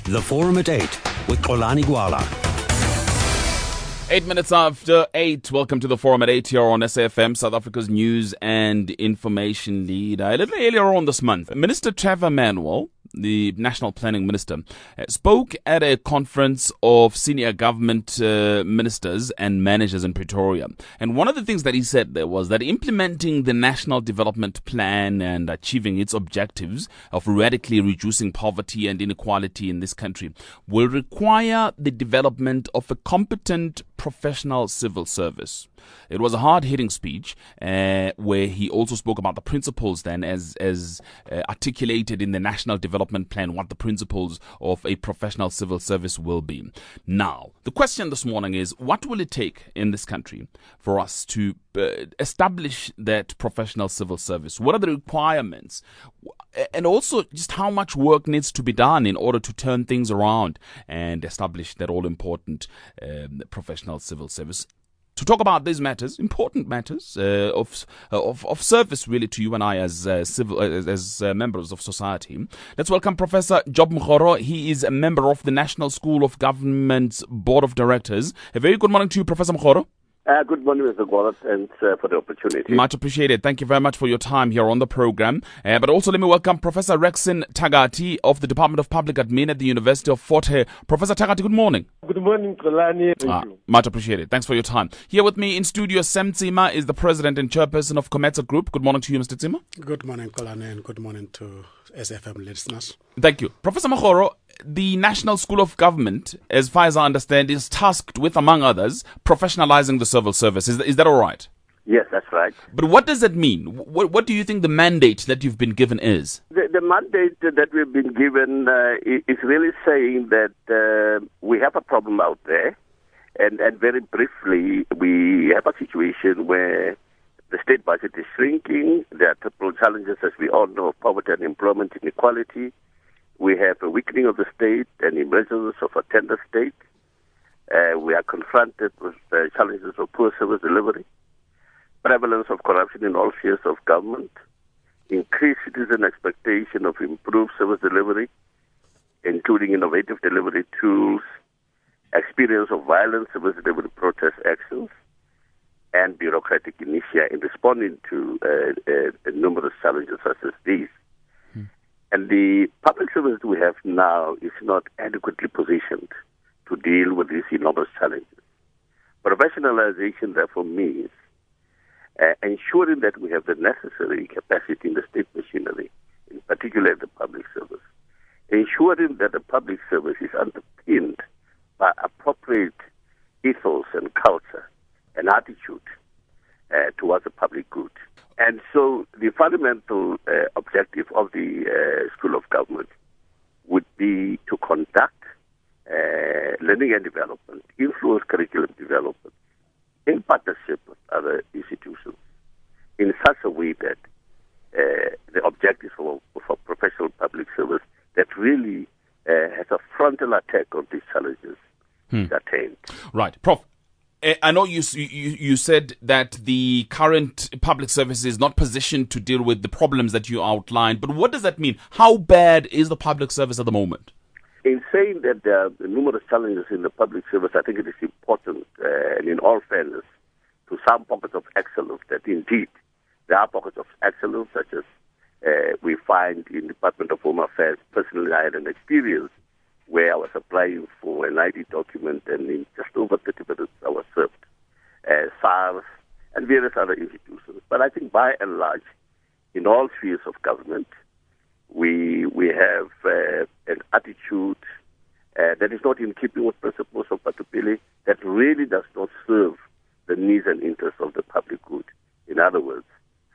The Forum at 8 with Xolani Gwala. 8 minutes after 8, welcome to the Forum at 8 here on SAFM, South Africa's news and information leader. A little earlier on this month, Minister Trevor Manuel, the National Planning Minister, spoke at a conference of senior government ministers and managers in Pretoria. And one of the things that he said there was that implementing the National Development Plan and achieving its objectives of radically reducing poverty and inequality in this country will require the development of a competent professional civil service. It was a hard-hitting speech where he also spoke about the principles then as articulated in the National Development Plan, what the principles of a professional civil service will be. Now, the question this morning is, what will it take in this country for us to establish that professional civil service? What are the requirements? And also just how much work needs to be done in order to turn things around and establish that all-important professional civil service. To talk about these matters, important matters of service really to you and I as members of society, let's welcome Professor Job Mokgoro. He is a member of the National School of Government's Board of Directors. A very good morning to you, Professor Mokgoro. Good morning, Mr. Gwala, and for the opportunity. Much appreciated. Thank you very much for your time here on the program. But also let me welcome Professor Rexin Tagati of the Department of Public Admin at the University of Fort Hare. Professor Tagati, good morning. Good morning, Xolani. Thank you. Much appreciated. Thanks for your time. Here with me in studio, Sam Tsima is the President and Chairperson of Kometsa Group. Good morning to you, Mr. Tsima. Good morning, Xolani, and good morning to SFM listeners. Thank you. Professor Mokgoro, the National School of Government, as far as I understand, is tasked with, among others, professionalizing the civil service. Is that all right? Yes, that's right. But what does that mean? What do you think the mandate that you've been given is? The mandate that we've been given is really saying that we have a problem out there. And very briefly, we have a situation where the state budget is shrinking. There are triple challenges, as we all know, of poverty, unemployment, inequality. We have a weakening of the state and emergence of a tender state. We are confronted with the challenges of poor service delivery, prevalence of corruption in all spheres of government, increased citizen expectation of improved service delivery, including innovative delivery tools, experience of violent service delivery protest actions, and bureaucratic inertia in responding to numerous challenges such as these. And the public service we have now is not adequately positioned to deal with these enormous challenges. Professionalization, therefore, means ensuring that we have the necessary capacity in the state machinery, in particular the public service, ensuring that the public service is underpinned by appropriate ethos and culture and attitude towards the public good. And so the fundamental objective of the School of Government would be to conduct learning and development, influence curriculum development in partnership with other institutions in such a way that the objectives for professional public service that really has a frontal attack on these challenges is attained. Right. Prof, I know you said that the current public service is not positioned to deal with the problems that you outlined, but what does that mean? How bad is the public service at the moment? In saying that there are numerous challenges in the public service, I think it is important, and in all fairness, to some pockets of excellence, that indeed there are pockets of excellence, such as we find in the Department of Home Affairs. Personally, I had an experience where I was applying for an ID document, and in just over 30 minutes I was served. SARS and various other institutions. But I think by and large, in all spheres of government, we have an attitude that is not in keeping with principles of accountability, that really does not serve the needs and interests of the public good. In other words,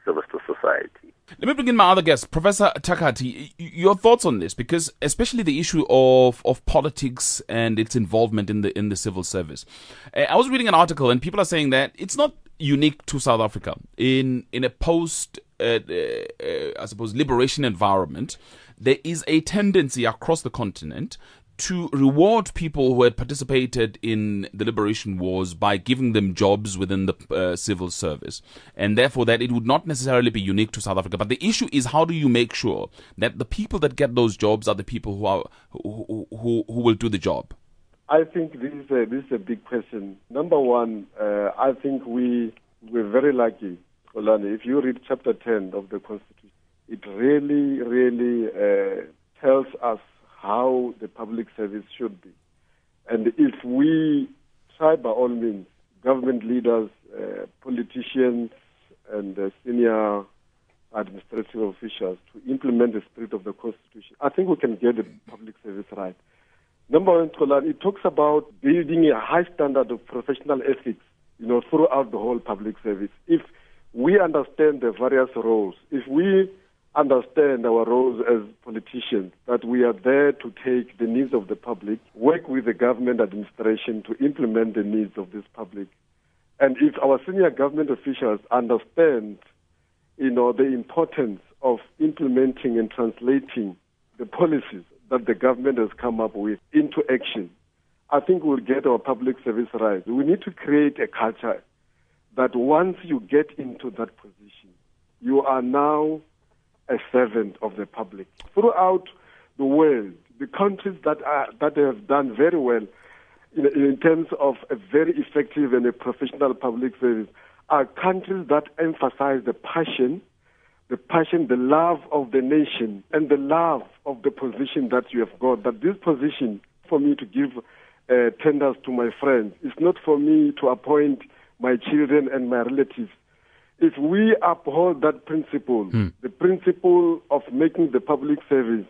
service to society. Let me bring in my other guest, Professor Tagati. Your thoughts on this, because especially the issue of politics and its involvement in the civil service. I was reading an article, and people are saying that it's not unique to South Africa. In a post, I suppose, liberation environment, there is a tendency across the continent to reward people who had participated in the liberation wars by giving them jobs within the civil service, and therefore that it would not necessarily be unique to South Africa. But the issue is, how do you make sure that the people that get those jobs are the people who will do the job? I think this is a big question. Number one, I think we're very lucky, Olani. If you read chapter 10 of the Constitution, it really tells us how the public service should be. And if we try by all means, government leaders, politicians, and senior administrative officials to implement the spirit of the Constitution, I think we can get the public service right. Number one, it talks about building a high standard of professional ethics, throughout the whole public service. If we understand the various roles, if we understand our roles as politicians, that we are there to take the needs of the public, work with the government administration to implement the needs of this public. And if our senior government officials understand, the importance of implementing and translating the policies that the government has come up with into action, I think we'll get our public service right. We need to create a culture that once you get into that position, you are now a servant of the public. Throughout the world, the countries that have done very well in terms of a very effective and a professional public service are countries that emphasize the passion, the love of the nation, and the love of the position that you have got. That this position, for me to give tenders to my friends, it's not for me to appoint my children and my relatives. If we uphold that principle, the principle of making the public service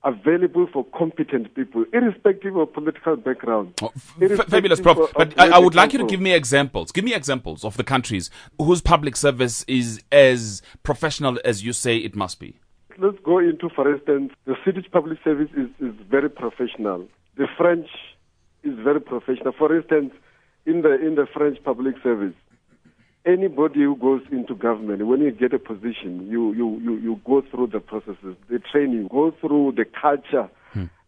available for competent people, irrespective of political background. Fabulous, Prof. But I would like you to give me examples. Give me examples of the countries whose public service is as professional as you say it must be. Let's go into, for instance, the Swedish public service is very professional. The French is very professional. For instance, in the French public service, anybody who goes into government, when you get a position, you go through the processes, the training, go through the culture,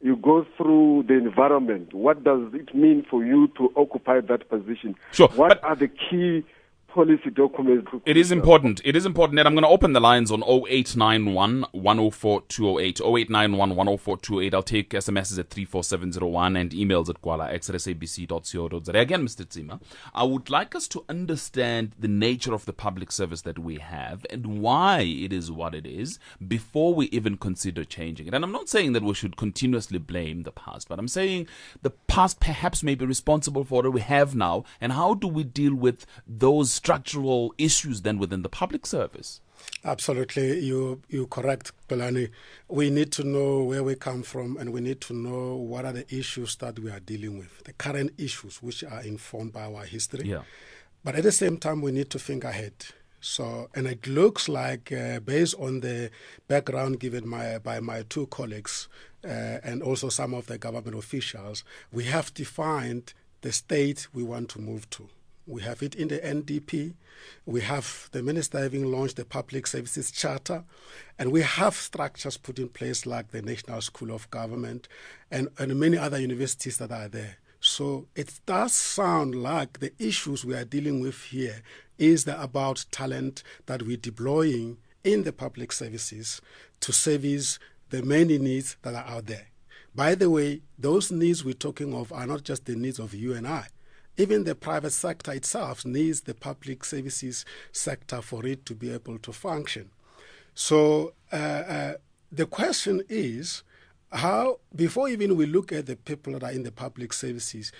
you go through the environment. What does it mean for you to occupy that position? Sure. What are the key policy documents? It is important. It is important. And I'm going to open the lines on 0891 104 208. 0891 104 208. I'll take SMSs at 34701 and emails at kwala@sabc.co.za. Again, Mr. Tsima, I would like us to understand the nature of the public service that we have and why it is what it is before we even consider changing it. And I'm not saying that we should continuously blame the past, but I'm saying the past perhaps may be responsible for what we have now, and how do we deal with those structural issues then within the public service? Absolutely, you're correct, Belani. We need to know where we come from, and we need to know what are the issues that we are dealing with, the current issues which are informed by our history. Yeah. But at the same time, we need to think ahead. So, and it looks like, based on the background given by my two colleagues and also some of the government officials, we have defined the state we want to move to. We have it in the NDP. We have the minister having launched the Public Services Charter, and we have structures put in place like the National School of Government and many other universities that are there. So it does sound like the issues we are dealing with here is about talent that we're deploying in the public services to service the many needs that are out there. By the way, those needs we're talking of are not just the needs of you and I. Even the private sector itself needs the public services sector for it to be able to function. So the question is, how, before even we look at the people that are in the public services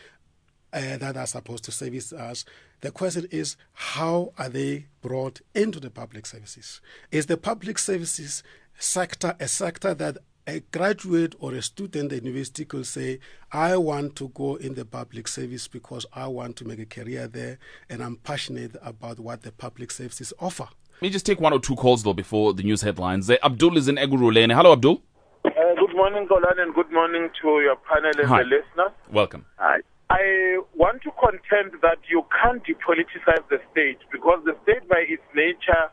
that are supposed to service us, the question is, how are they brought into the public services? Is the public services sector a sector that a graduate or a student at university could say, I want to go in the public service because I want to make a career there and I'm passionate about what the public services offer? Let me just take one or two calls, though, before the news headlines. Abdul is in Egurulene. Hello, Abdul. Good morning, Golan, and good morning to your panel and Hi. the listeners. Welcome. Hi. I want to contend that you can't depoliticize the state because the state by its nature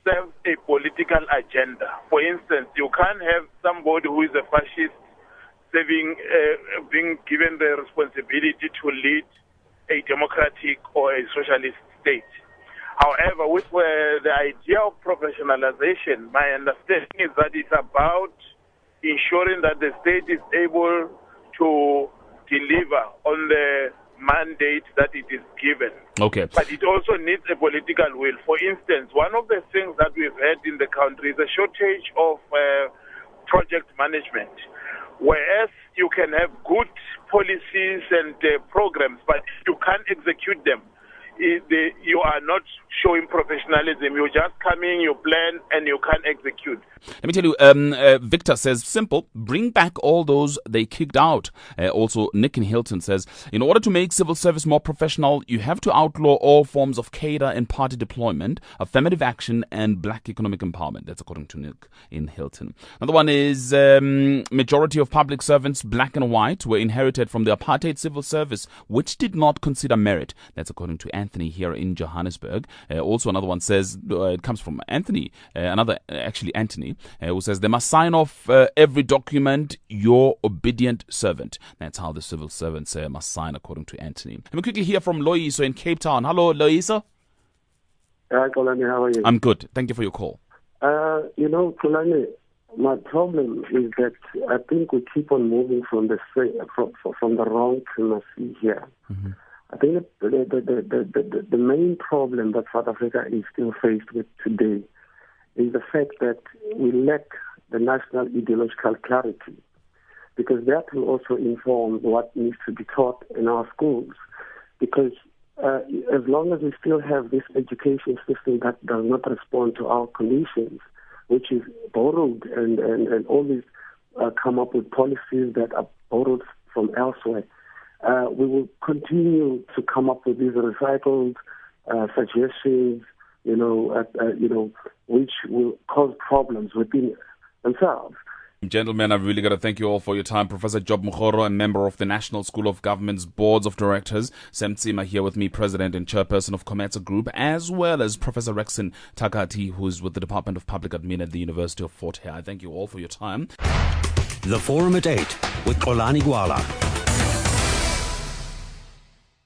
serves a political agenda. For instance, you can't have somebody who is a fascist being given the responsibility to lead a democratic or a socialist state. However, with the idea of professionalization, my understanding is that it's about ensuring that the state is able to deliver on the mandate that it is given. Okay. But it also needs a political will. For instance, one of the things that we've had in the country is a shortage of project management. Whereas you can have good policies and programs, but if you can't execute them, you are not showing professionalism. You just come in, you plan, and you can't execute. Let me tell you, Victor says, simple, bring back all those they kicked out. Also, Nick in Hilton says, in order to make civil service more professional, you have to outlaw all forms of cadre and party deployment, affirmative action, and black economic empowerment. That's according to Nick in Hilton. Another one is, majority of public servants, black and white, were inherited from the apartheid civil service, which did not consider merit. That's according to Anthony here in Johannesburg. Also, another one says, it comes from Anthony, Anthony, who says they must sign off every document, your obedient servant. That's how the civil servants must sign, according to Anthony. Let me quickly hear from Loiso in Cape Town. Hello, Loiso. Hi, Kolani, how are you? I'm good. Thank you for your call. Kolani, my problem is that I think we keep on moving from the wrong premise here. Mm-hmm. I think the main problem that South Africa is still faced with today is the fact that we lack the national ideological clarity, because that will also inform what needs to be taught in our schools. Because as long as we still have this education system that does not respond to our conditions, which is borrowed and always come up with policies that are borrowed from elsewhere, we will continue to come up with these recycled suggestions, which will cause problems within themselves. Gentlemen, I've really got to thank you all for your time. Professor Job Mokgoro, a member of the National School of Government's Boards of Directors. Sam Tsima here with me, President and Chairperson of Cometa Group, as well as Professor Rexon Takati, who's with the Department of Public Admin at the University of Fort Hare. I thank you all for your time. The Forum at 8 with Xolani Gwala.